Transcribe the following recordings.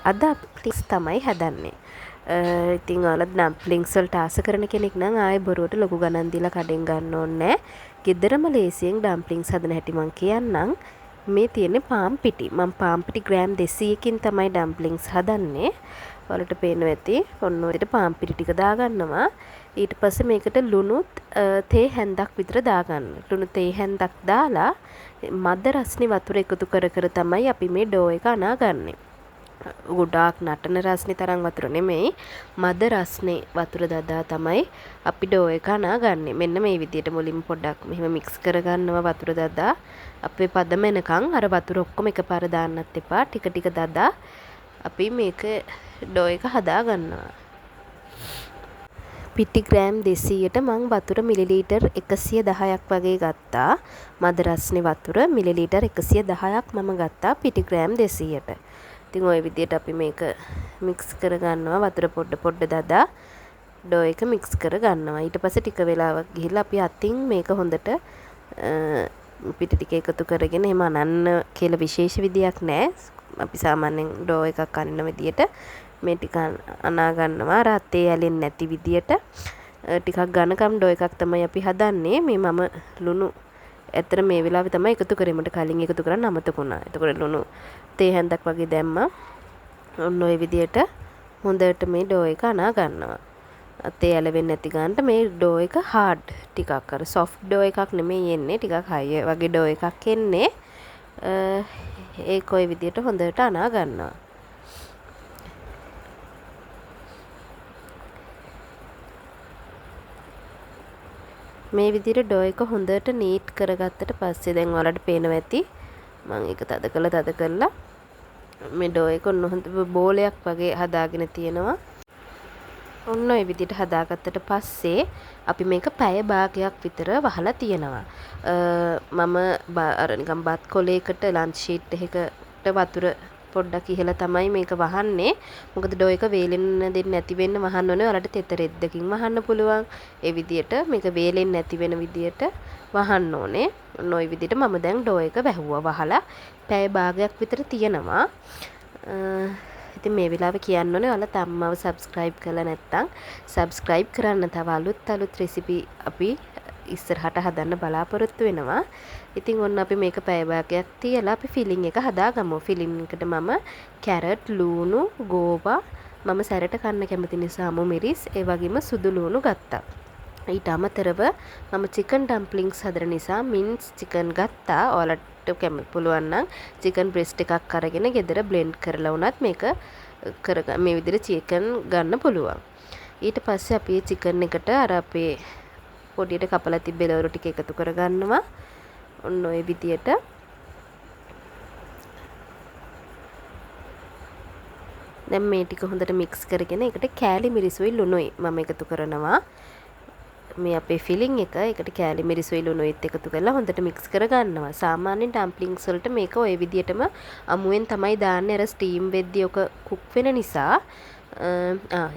අද ප්ලිස් තමයි හදන්නේ. ඉතින් ඔයාලා ඩම්ප්ලින්ග්ස් වලට ආස කරන කෙනෙක් නම් ආයේ බොරුවට ලොකු ගණන් දීලා කඩෙන් ගන්න ඕනේ නැහැ. ගෙදරම ලේසියෙන් ඩම්ප්ලින්ග්ස් හදන හැටි මම කියන්නම්. මේ තියෙන්නේ පාම් පිටි. මම පාම් පිටි ග්‍රෑම් 200කින් තමයි ඩම්ප්ලින්ග්ස් හදන්නේ. ඔයාලට පේනවා ඇති. ඔන්න ඔය විදිහට පාම් පිටි ටික දාගන්නවා. ඊට පස්සේ මේකට ලුණුත් තේ හැන්දක් විතර දාගන්න. ලුණු තේ හැන්දක් දාලා මද රස්නේ වතුර එකතු කර කර තමයි අපි මේ ඩෝ එක අනාගන්නේ. ගොඩාක් නටන රස්නේ තරම් වතුර නෙමෙයි, මද රස්නේ වතුර දදා තමයි අපි ඩෝ එක අනාගන්නේ. මෙන්න මේ විදිහට මුලින්ම පොඩ්ඩක් මෙහෙම මික්ස් කරගන්නවා වතුර දදා. අපේ පදම එනකන් අර වතුර ඔක්කොම එකපාර දාන්නත් එපා. ටික ටික දදා අපි මේක ඩෝ එක හදා ගන්නවා. පිටි ග්‍රෑම් 200ට මං වතුර මිලිලීටර් 110ක් වගේ ගත්තා. මද රස්නේ වතුර මිලිලීටර් 110ක් මම ගත්තා පිටි ග්‍රෑම් 200ට. ඉතින් ওই විදිහට අපි මේක මික්ස් කරගන්නවා. වතුර පොඩ දදා ඩෝ එක මික්ස් කරගන්නවා. ඊට පස්සේ ටික වෙලාවක් ගිහිල්ලා අපි අතින් මේක හොඳට පිටි ටික එකතු කරගෙන එහෙම අනන්න කියලා විශේෂ විදියක් නැහැ. අපි සාමාන්‍යයෙන් ඩෝ එකක් අනින විදියට මේ ටික අනා ගන්නවා. අර අතේ ඇලෙන්නේ නැති විදියට ටිකක් ඝනකම් ඩෝ එකක් තමයි අපි හදන්නේ. මේ මම ලුණු ඇත්තට මේ වෙලාවේ තමයි එකතු කරේ. මට කලින් එකතු කරන්න අමතක වුණා. එතකොට ලුණු තේ හැන්දක් වගේ දැම්මා. ඔන්න ඔය විදියට හොඳට මේ ඩෝ එක අනා ගන්නවා. අතේ ඇලවෙන්නේ නැති ගන්නට මේ ඩෝ එක හાર્ඩ් ටිකක් අර සොෆ්ට් ඩෝ එකක් නෙමෙයි එන්නේ. ටිකක් හයි වගේ ඩෝ එකක් එන්නේ. ඒක ඔය විදියට හොඳට අනා ගන්නවා. මේ විදිහට ඩෝ එක හොඳට නීට් කරගත්තට පස්සේ දැන් ඔයාලට පේනවා ඇති මම ඒක තද කරලා මේ ඩෝ එක ඔන්න හොඳ බෝලයක් වගේ හදාගෙන තියෙනවා. ඔන්න ඔය විදිහට හදාගත්තට පස්සේ අපි මේක පැය භාගයක් විතර වහලා තියෙනවා. මම අර නිකන් බත් කොලයකට ලන්ච් ෂීට් එකකට වතුර පොඩ්ඩක් ඉහලා තමයි මේක වහන්නේ. මොකද ඩෝ එක වේලෙන්න දෙන්නේ නැති වෙන්න වහන්න ඕනේ. ඔයාලට තෙත රෙද්දකින් වහන්න පුළුවන්. ඒ විදියට මේක වේලෙන්නේ නැති වෙන විදියට වහන්න ඕනේ. ඔන්න ඔය විදියට මම දැන් ඩෝ එක වැහුවා. වහලා පැය භාගයක් විතර තියෙනවා. ඉතින් මේ වෙලාවේ කියන්න ඕනේ ඔයාලා තාමව subscribe කරලා නැත්නම් subscribe කරන්න. තව අලුත් රෙසිපි අපි ඉස්සරහට හදන්න බලාපොරොත්තු වෙනවා. ඉතින් ඔන්න අපි මේක පැය භාගයක් තියලා අපි ෆිලින් එක හදාගමු. ෆිලින් එකට මම කැරට්, ලූණු, ගෝවා මම සැරට කන්න කැමති නිසා අමු මිරිස්, ඒ වගේම සුදු ලූණු ගත්තා. ඊට අමතරව මම චිකන් ඩම්ප්ලින්ග්ස් හදන නිසා මින්ස් චිකන් ගත්තා. ඔයාලට පුළුවන් නම් චිකන් බ්‍රෙස්ට් එකක් අරගෙන ගෙදර බ්ලෙන්ඩ් කරලා වුණත් මේක මේ විදිහට චිකන් ගන්න පුළුවන්. ඊට පස්සේ අපි චිකන් එකට අර අපේ පොඩියට කපලා තිබ්බ එළවලු ටික එකතු කරගන්නවා. ඔන්න ඔය විදියට දැන් මේ ටික හොඳට මික්ස් කරගෙන ඒකට කෑලි මිරිසුයි ලුණුයි මම එකතු කරනවා. මේ අපේ ෆිලින් එක ඒකට කෑලි මිරිසුයි ලුණුයිත් එකතු කරලා හොඳට මික්ස් කරගන්නවා. සාමාන්‍යයෙන් ඩම්ප්ලින්ග්ස් වලට මේක ඔය විදියටම අමුවෙන් තමයි දාන්නේ. අර ස්ටීම් වෙද්දී ඔක කුක් වෙන නිසා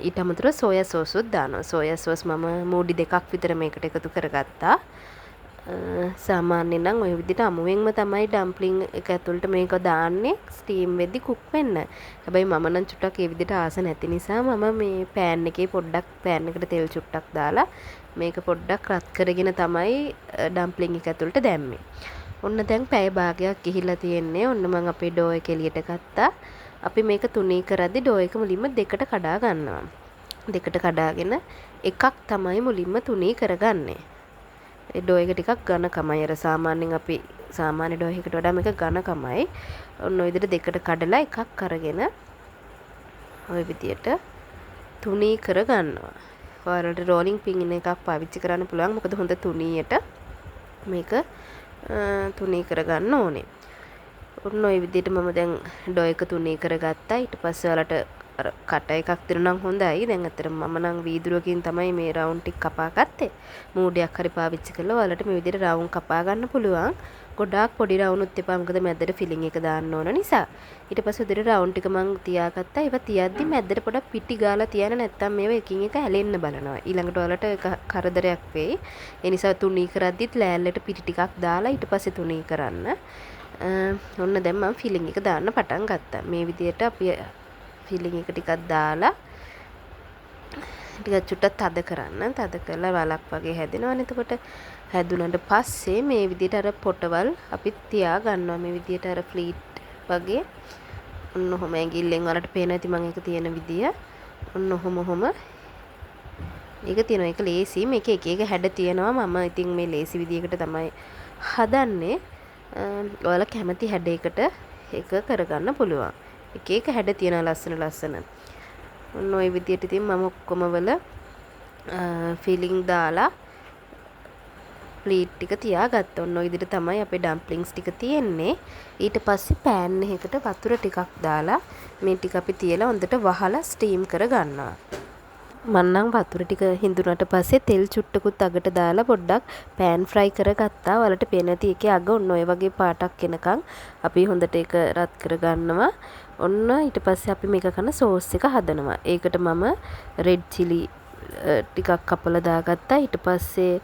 ඊට අමතරව සෝයා සෝස් උත් දානවා. සෝයා සෝස් මම මූඩි 2ක් විතර මේකට එකතු කරගත්තා. සාමාන්‍යයෙන් නම් ඔය විදිහට අමුවෙන්ම තමයි ඩම්ප්ලින් එක ඇතුළට මේක දාන්නේ ස්ටීම් වෙද්දි කුක් වෙන්න. හැබැයි මම නම් චුට්ටක් ඒ විදිහට ආස නැති නිසා මම මේ පෑන් එකේ පොඩ්ඩක් පෑන් එකට තෙල් චුට්ටක් දාලා මේක පොඩ්ඩක් රත් කරගෙන තමයි ඩම්ප්ලින් එක ඇතුළට දැම්මේ. ඔන්න දැන් පැය භාගයක් ගිහිල්ලා තියෙන්නේ. ඔන්න මම අපේ ඩෝ එක එළියට ගත්තා. අපි මේක තුනී කරද්දි ඩෝ එක මුලින්ම දෙකට කඩා ගන්නවා. දෙකට කඩාගෙන එකක් තමයි මුලින්ම තුනී කරගන්නේ. ඒ ඩෝ එක ටිකක් ඝනකමයි. අර සාමාන්‍යයෙන් අපි සාමාන්‍ය ඩෝ එකකට වඩා මේක ඝනකමයි. ඔන්න ඔය විදිහට දෙකට කඩලා එකක් අරගෙන ඔය විදිහට තුනී කරගන්නවා. ඔයාලට රෝලින් පින් එකක් පාවිච්චි කරන්න පුළුවන්. මොකද හොඳ තුනීයට මේක තුනී කරගන්න ඕනේ. ඔන්න ඔය විදිහට මම දැන් ඩෝ එක තුනී කරගත්තා. ඊට පස්සේ ඔයාලට අර කට එකක් දෙනවා නම් හොඳයි. දැන් අතර මම නම් වීදුරුවකින් තමයි මේ රවුන්ඩ් ටික කපා ගත්තේ. මූඩයක් හරි පාවිච්චි කරලා ඔයාලට මේ විදිහට රවුන්ඩ් කපා ගන්න පුළුවන්. ගොඩාක් පොඩි රවුන්ඩ්ුත් එපා. මොකද මැදට ෆිලින් එක දාන්න ඕන නිසා. ඊට පස්සේ උදේට රවුන්ඩ් ටික මම තියාගත්තා. ඒවා තියද්දි මැදට පොඩක් පිටි ගාලා තියන්න. නැත්තම් මේවා එකින් එක හැලෙන්න බලනවා. ඊළඟට ඔයාලට ඒක කරදරයක් වෙයි. ඒ නිසා තුනී කරද්දිත් ලෑල්ලට පිටි ටිකක් දාලා ඊට පස්සේ තුනී කරන්න. ඔන්න දැන් මම ෆිලින් එක දාන්න පටන් ගත්තා. මේ විදිහට අපි ෆිලිං එක ටිකක් දාලා ටිකක් චුට්ටක් තද කරන්න. තද කරලා වලක් වගේ හැදෙනවනේ. එතකොට හැදුනට පස්සේ මේ විදිහට අර පොටවල් අපි තියා ගන්නවා. මේ විදිහට අර ෆ්ලීට් වගේ. ඔන්න ඔහොම ඇඟිල්ලෙන් වලට පේන ඇති මම ඒක තියෙන විදිය. ඔන්න ඔහොම ඒක තියෙනවා. ඒක ලේසි. මේක එක එක හැඩ තියෙනවා. මම ඉතින් මේ ලේසි විදියකට තමයි හදන්නේ. ඔයාලා කැමති හැඩයකට ඒක කරගන්න පුළුවන්. එක එක හැඩ තියෙනවා ලස්සන. ඔන්න ඔය විදියට ඉතින් මම ඔක්කොම වල ෆිලිං දාලා ප්ලීට් ටික තියාගත්තා. ඔන්න ඔය විදිහට තමයි අපේ ඩම්ප්ලින්ග්ස් ටික තියෙන්නේ. ඊට පස්සේ පෑන් එකකට වතුර ටිකක් දාලා මේ ටික අපි තියලා හොඳට වහලා ස්ටීම් කරගන්නවා. මම නම් වතුර ටික හිඳුනට පස්සේ තෙල් චුට්ටකුත් අගට දාලා පොඩ්ඩක් පෑන් ෆ්‍රයි කරගත්තා. වලට පේන ඇති එකේ අග ඔන්න ඔය වගේ පාටක් එනකන් අපි හොඳට ඒක රත් කරගන්නවා. ඔන්න ඊට පස්සේ අපි මේක කරන සෝස් එක හදනවා. ඒකට මම රෙඩ් චිලි ටිකක් කපලා දාගත්තා. ඊට පස්සේ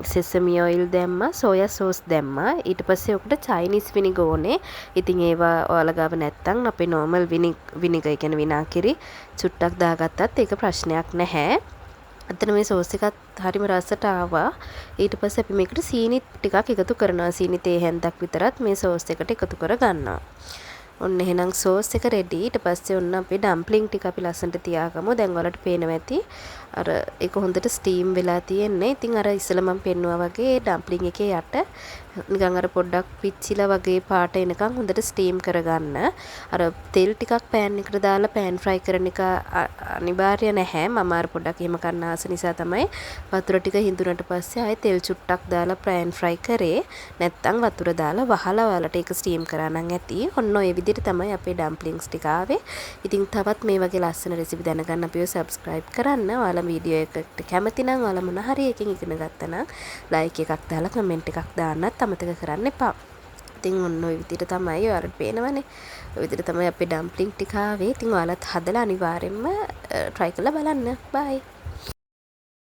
සෙසමි ඔයිල් දැම්මා, සෝයා සෝස් දැම්මා. ඊට පස්සේ ඔකට චයිනීස් විනිගර් ඕනේ. ඉතින් ඒවා ඔයාලා ගාව නැත්තම් අපේ normal විනිගර් කියන්නේ විනාකිරි චුට්ටක් දාගත්තත් ඒක ප්‍රශ්නයක් නැහැ. අතන මේ සෝස් එකත් හරිම රසට ආවා. ඊට පස්සේ අපි මේකට සීනි ටිකක් එකතු කරනවා. සීනි තේ හැන්දක් විතරත් මේ සෝස් එකට එකතු කරගන්නවා. ඔන්න එහෙනම් සෝස් එක රෙඩි. ඊට පස්සේ ඔන්න අපි ඩම්ප්ලින්ග් ටික අපි ලස්සනට තියාගමු. දැන් ඔයාලට පේනවා ඇති අර ඒක හොඳට ස්ටීම් වෙලා තියෙන්නේ. ඉතින් අර ඉස්සෙල්ලා මම පෙන්නුවා වගේ ඩම්ප්ලින්ග් එකේ යට නිකන් අර පොඩ්ඩක් පිච්චිලා වගේ පාට එනකන් හොඳට ස්ටීම් කරගන්න. අර තෙල් ටිකක් පෑන් එකට දාලා පෑන් ෆ්‍රයි කරන එක අනිවාර්ය නැහැ. මම අර පොඩ්ඩක් එහෙම කරන්න ආස නිසා තමයි වතුර ටික හිඳුනට පස්සේ ආයේ තෙල් චුට්ටක් දාලා පෑන් ෆ්‍රයි කරේ. නැත්තම් වතුර දාලා වහලා ඔයාලට ඒක ස්ටීම් කරා නම් ඇති. ඔන්න ඔය විදිහට තමයි අපේ ඩම්ප්ලින්ග්ස් ටික ආවේ. ඉතින් තවත් මේ වගේ ලස්සන රෙසිපි දැනගන්න අපිව subscribe කරන්න. ඔයාලා වීඩියෝ එකට කැමති නම් ඔයාලා මොන හරි එකකින් ඉගෙන ගත්තා නම් like එකක් දාලා කමෙන්ට් එකක් දාන්නත් අමතක කරන්න එපා. ඉතින් ඔන්න ඔය විදිහට තමයි ඔයාලට පේනවනේ. ඔය විදිහට තමයි අපේ ඩම්ප්ලින්ග් ටික ආවේ. ඉතින් ඔයාලත් හදලා අනිවාර්යෙන්ම try කරලා බලන්න. bye.